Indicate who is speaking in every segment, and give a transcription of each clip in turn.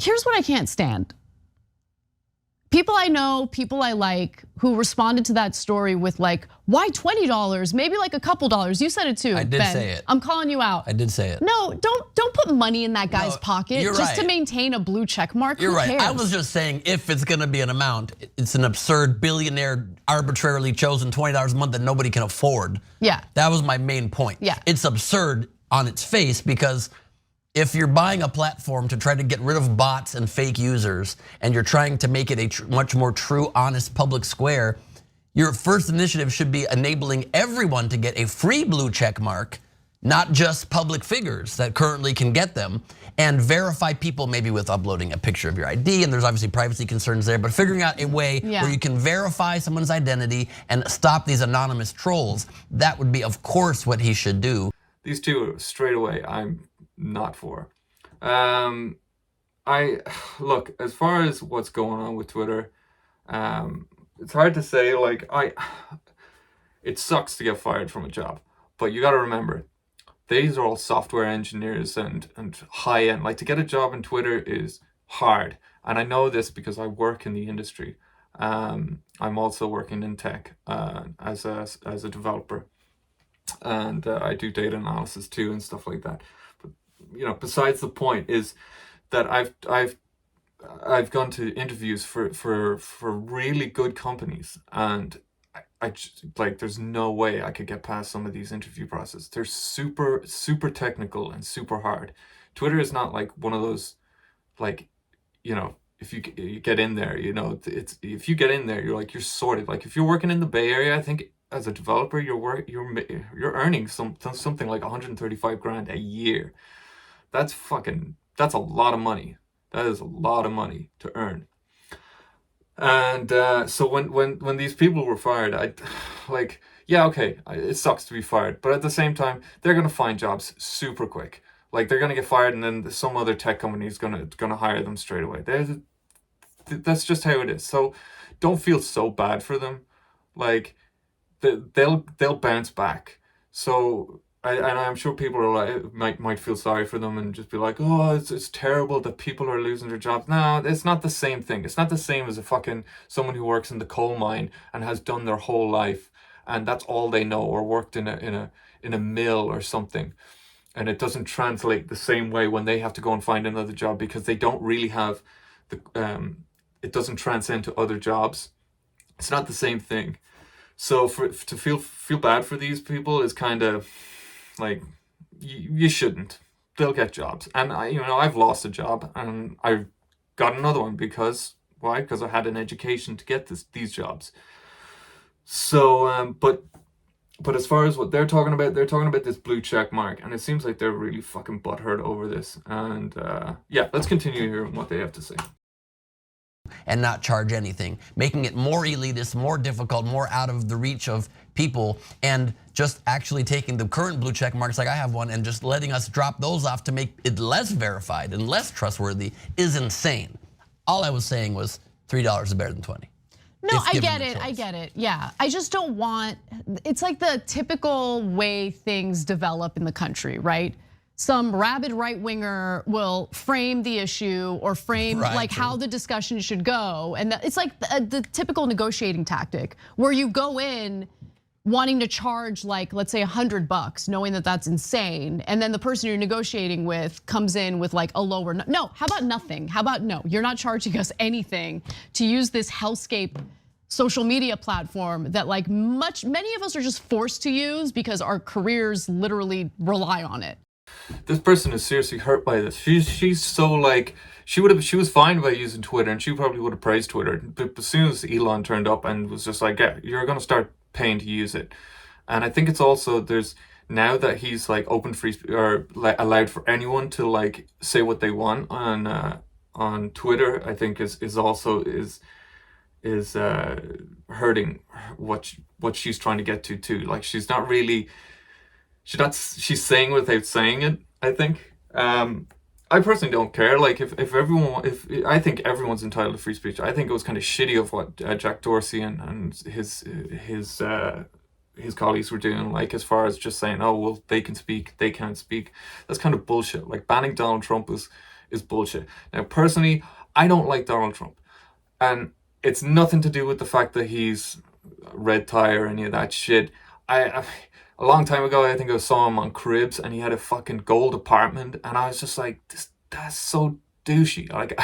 Speaker 1: Here's what I can't stand. People I know, people I like, who responded to that story with like, why $20? Maybe like a couple dollars. You said it too,
Speaker 2: I did
Speaker 1: Ben.
Speaker 2: say it.
Speaker 1: I'm calling you out.
Speaker 2: I did say it.
Speaker 1: No, don't put money in that guy's pocket just to maintain a blue check mark.
Speaker 2: You're
Speaker 1: Who
Speaker 2: right.
Speaker 1: cares?
Speaker 2: I was just saying, if it's gonna be an amount, it's an absurd billionaire arbitrarily chosen $20 a month that nobody can afford.
Speaker 1: Yeah.
Speaker 2: That was my main point.
Speaker 1: Yeah.
Speaker 2: It's absurd on its face because if you're buying a platform to try to get rid of bots and fake users, and you're trying to make it a much more true, honest public square, your first initiative should be enabling everyone to get a free blue check mark, not just public figures that currently can get them, and verify people maybe with uploading a picture of your ID, and there's obviously privacy concerns there, but figuring out a way where you can verify someone's identity and stop these anonymous trolls, that would be, of course, what he should do.
Speaker 3: These two, straight away, I'm not for. Look, as far as what's going on with Twitter, it's hard to say. Like, it sucks to get fired from a job, but you got to remember, these are all software engineers and high end. Like, to get a job in Twitter is hard, and I know this because I work in the industry. I'm also working in tech as a developer, and I do data analysis too and stuff like that. But besides the point is that I've gone to interviews for really good companies, and I just, like, there's no way I could get past some of these interview processes. They're super technical and super hard. Twitter is not like one of those, like, if you get in there, it's, if you get in there, you're sorted. Like, if you're working in the Bay Area, I think as a developer, you're earning something like 135 grand a year. That's a lot of money. That is a lot of money to earn. And so when these people were fired, it sucks to be fired, but at the same time, they're gonna find jobs super quick. Like, they're gonna get fired, and then some other tech company is gonna hire them straight away. That's just how it is. So don't feel so bad for them. Like, they'll bounce back. So I'm sure people are like, might feel sorry for them and just be like, oh, it's terrible that people are losing their jobs. No, it's not the same thing. It's not the same as someone who works in the coal mine and has done their whole life, and that's all they know, or worked in a mill or something, and it doesn't translate the same way when they have to go and find another job because they don't really have it doesn't transcend to other jobs. It's not the same thing. So to feel bad for these people is kind of like, you shouldn't. They'll get jobs, and I've lost a job and I got another one because why? Because I had an education to get these jobs. So but as far as what they're talking about this blue check mark, and it seems like they're really fucking butthurt over this. And let's continue hearing what they have to say.
Speaker 2: And not charge anything, making it more elitist, more difficult, more out of the reach of people, and just actually taking the current blue check marks, like I have one, and just letting us drop those off to make it less verified and less trustworthy is insane. All I was saying was $3 is better than 20.
Speaker 1: No, I get it. Yeah, I just don't want, it's like the typical way things develop in the country, right? Some rabid right-winger will frame the issue or frame like how the discussion should go. And it's like the typical negotiating tactic where you go in wanting to charge, like, let's say $100, knowing that that's insane. And then the person you're negotiating with comes in with like a lower, no, how about nothing? How about no, you're not charging us anything to use this hellscape social media platform that like many of us are just forced to use because our careers literally rely on it.
Speaker 3: This person is seriously hurt by this. She's so like, she was fine by using Twitter, and she probably would have praised Twitter. But as soon as Elon turned up and was just like, yeah, you're gonna start paying to use it. And I think it's also, there's now that he's like open free or like allowed for anyone to like say what they want on Twitter, I think is also hurting what she's trying to get to too. Like, she's not really. She's saying without saying it, I think. I personally don't care. Like, if I think everyone's entitled to free speech. I think it was kind of shitty of what Jack Dorsey and his colleagues were doing, like, as far as just saying, oh well, they can speak, they can't speak. That's kind of bullshit. Like, banning Donald Trump is bullshit. Now, personally, I don't like Donald Trump. And it's nothing to do with the fact that he's red tie or any of that shit. A long time ago, I think I saw him on Cribs, and he had a fucking gold apartment, and I was just like, that's so douchey. Like,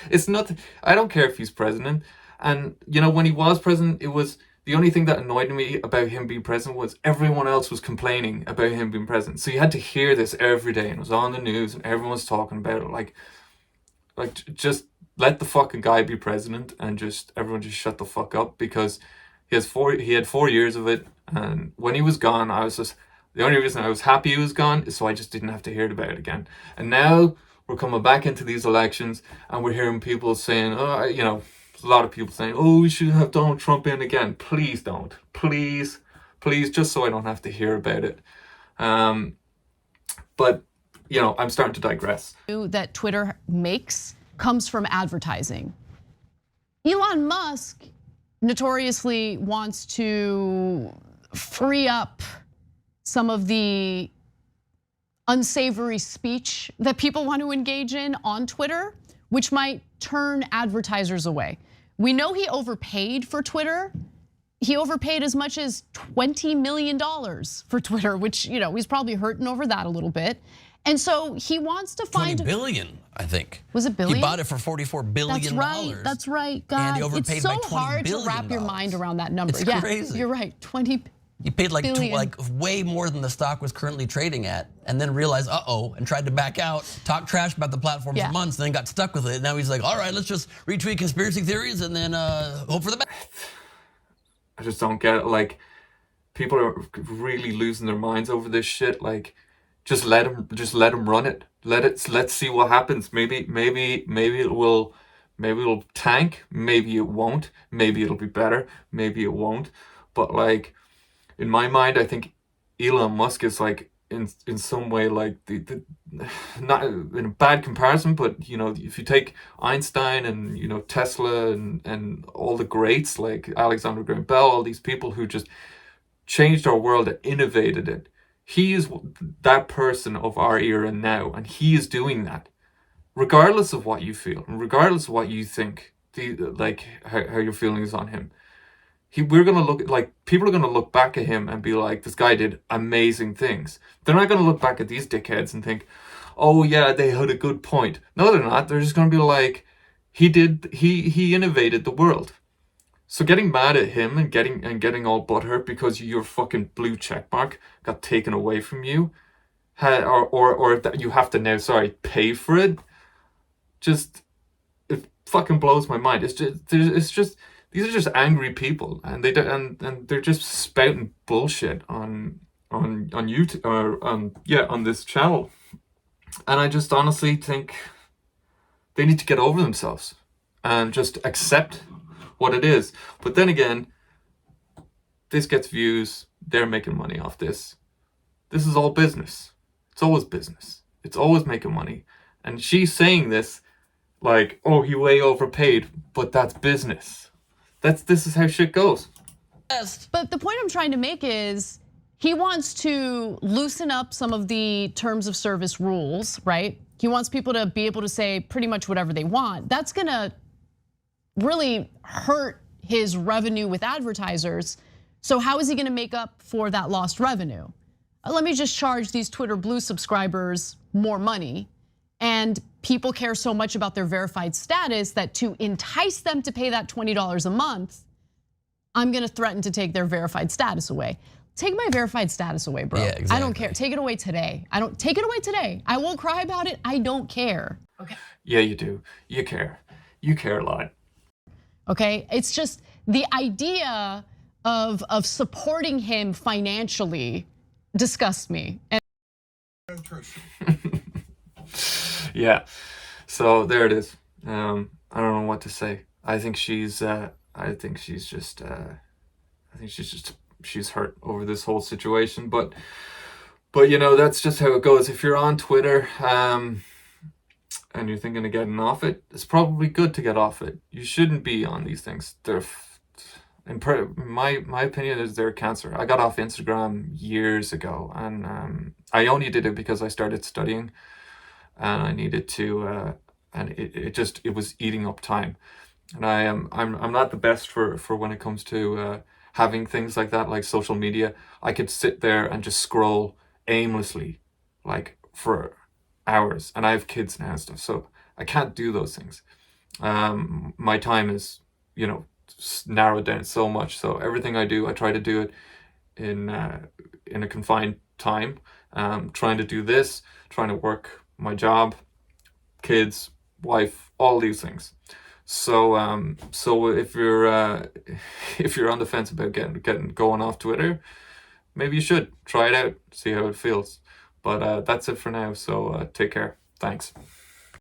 Speaker 3: it's nothing. I don't care if he's president. And, you know, when he was president, it was the only thing that annoyed me about him being president was everyone else was complaining about him being president. So you had to hear this every day, and it was on the news, and everyone was talking about it. Like just let the fucking guy be president, and just everyone just shut the fuck up, because he had 4 years of it, and when he was gone, the only reason I was happy he was gone is so I just didn't have to hear about it again. And now we're coming back into these elections, and we're hearing people saying, oh, you know, a lot of people saying, oh, we should have Donald Trump in again. Please don't. Please, just so I don't have to hear about it. But, you know, I'm starting to digress.
Speaker 1: That Twitter makes comes from advertising. Elon Musk notoriously wants to free up some of the unsavory speech that people want to engage in on Twitter, which might turn advertisers away. We know he overpaid for Twitter. He overpaid as much as $20 million for Twitter, which, you know, he's probably hurting over that a little bit. And so he wants to find
Speaker 2: 20 billion, I think.
Speaker 1: Was it billion?
Speaker 2: He bought it for $44 billion.
Speaker 1: That's right, God.
Speaker 2: And he overpaid
Speaker 1: it's so
Speaker 2: by $20
Speaker 1: hard
Speaker 2: billion.
Speaker 1: to wrap your mind around that number.
Speaker 2: It's
Speaker 1: yeah,
Speaker 2: crazy.
Speaker 1: You're right, 20
Speaker 2: He paid like
Speaker 1: billion.
Speaker 2: way more than the stock was currently trading at, and then realized, and tried to back out, talk trash about the platform for months, and then got stuck with it. Now he's like, all right, let's just retweet conspiracy theories and then hope for the best.
Speaker 3: I just don't get it. Like, people are really losing their minds over this shit. Like, just let him run it. Let's see what happens. Maybe it'll tank. Maybe it won't. Maybe it'll be better. Maybe it won't. But like, in my mind, I think Elon Musk is like in some way like the not in a bad comparison, but you know, if you take Einstein and, you know, Tesla and all the greats like Alexander Graham Bell, all these people who just changed our world and innovated it. He is that person of our era now, and he is doing that, regardless of what you feel, and regardless of what you think, how your feelings on him. We're gonna look like people are gonna look back at him and be like, this guy did amazing things. They're not gonna look back at these dickheads and think, oh yeah, they had a good point. No, they're not. They're just gonna be like, he innovated the world. So getting mad at him and getting all butthurt because your fucking blue checkmark got taken away from you, or that you have to now pay for it, it fucking blows my mind. It's just these are just angry people, and they're just spouting bullshit on YouTube or on this channel, and I just honestly think they need to get over themselves and just accept what it is. But then again, this gets views. They're making money off this. This is all business. It's always business. It's always making money. And she's saying this like, oh, he way overpaid, but that's business. This is how shit goes.
Speaker 1: But the point I'm trying to make is he wants to loosen up some of the terms of service rules, right? He wants people to be able to say pretty much whatever they want. That's gonna really hurt his revenue with advertisers. So how is he gonna make up for that lost revenue? Let me just charge these Twitter Blue subscribers more money. And people care so much about their verified status that to entice them to pay that $20 a month, I'm gonna threaten to take their verified status away. Take my verified status away, bro.
Speaker 2: Yeah, exactly.
Speaker 1: I don't care. Take it away today. Take it away today. I won't cry about it. I don't care. Okay.
Speaker 3: Yeah, you do. You care. You care a lot.
Speaker 1: Okay, it's just the idea of supporting him financially disgusts me.
Speaker 3: Yeah, so there it is. I don't know what to say. I think she's hurt over this whole situation. But you know, that's just how it goes. If you're on Twitter and you're thinking of getting off it, it's probably good to get off it. You shouldn't be on these things. In my opinion, is they're cancer. I got off Instagram years ago, and I only did it because I started studying. and I needed to, and it was eating up time. And I'm not the best for when it comes to having things like that, like social media. I could sit there and just scroll aimlessly, like for hours. And I have kids now and stuff, so I can't do those things. My time is, narrowed down so much. So everything I do, I try to do it in a confined time. Trying to do this, trying to work my job, kids, wife, all these things. So so if you're if you're on the fence about getting going off Twitter, maybe you should try it out, see how it feels. But that's it for now. So take care. Thanks.